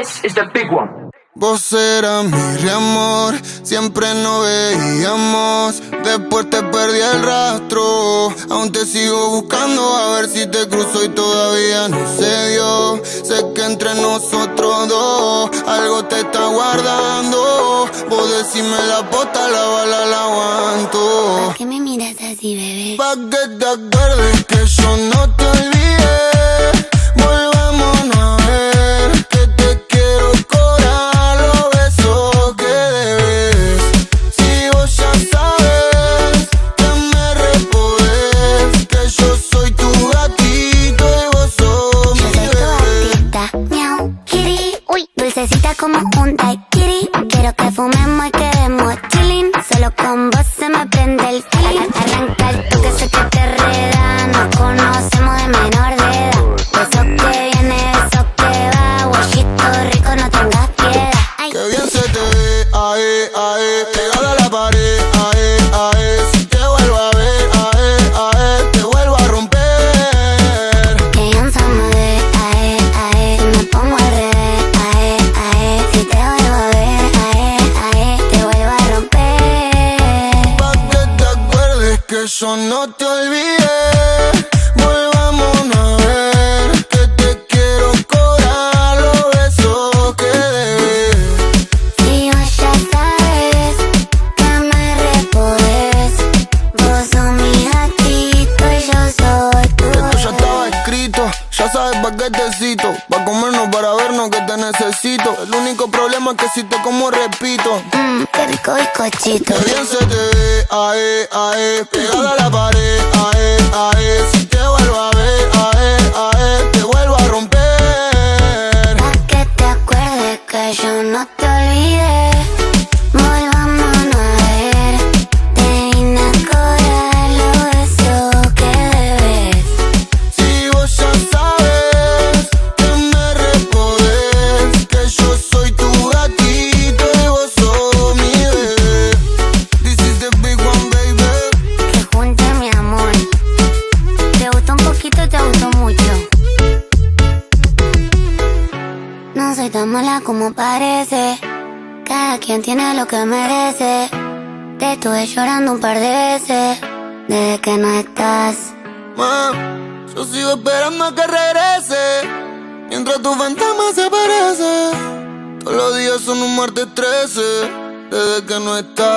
This is the big one. Vos eras mi amor, siempre nos veíamos. Después te perdí el rastro. Aún te sigo buscando a ver si te cruzo y todavía no se dio. Sé que entre nosotros dos algo te está guardando. Vos decime la posta, la bala la aguanto. ¿Por qué me miras así, bebé? Pa' que te acuerdes que yo no te olvidé. Volvámonos a ver, que te quiero cobrar los besos que debes. Si vos ya sabes que me repodés, que yo soy tu gatito y vos sos mi bebé. Yo soy tu gatita, miau, kitty. Uy, dulcecita como un daiquiri. Quiero que fumemos y quedemos chillin'. Solo con vos se me prende el feeling. Arranca el toque, sé que te reda. Nos conocemos de menor de edad. Eso que viene, eso que va. Guayito rico, no tengas piedad. Ay. Qué bien se te ve, ae, ae, pegada a la pared, ae, ae. Si te vuelvo a ver, ae, ae, te vuelvo a romper. Que yo se me ve, ae, ae. Si me pongo al revés, ae, ae. Si te vuelvo a ver, ae, ae. Te vuelvo a romper. Pa' que te acuerdes que yo no te olvidé. Volvámonos a ver, que te quiero cobrar los besos que debes. Y vos ya sabes que me repodés. Vos sos mi gatito y yo soy tu Esto ya bebé. estaba escrito, ya sabes pa' qué te cito. Pa' comernos, para vernos, que te necesito. El único problema es que si te como repito. Qué rico bizcochito. Qué bien se te ve, ae, ae, pegada a la pared, ae, ae. Si te vuelvo a ver, ae, ae, te vuelvo a romper. Pa' que te acuerdes que yo no te olvidé. Volvámonos a ver. Te vine a cobrar los besos que debes. Si vos ya sabes que me repodés, que yo soy tu gatito y vos sos mi bebé. This is the big one, baby. Que junte mi amor. Te gustó un poquito, te gustó mucho. No soy tan mala como parece. Cada quien tiene lo que merece. Te estuve llorando un par de veces desde que no estás. Ma, yo sigo esperando a que regrese, mientras tu fantasma se aparece. Todos los días son un martes 13, desde que no estás.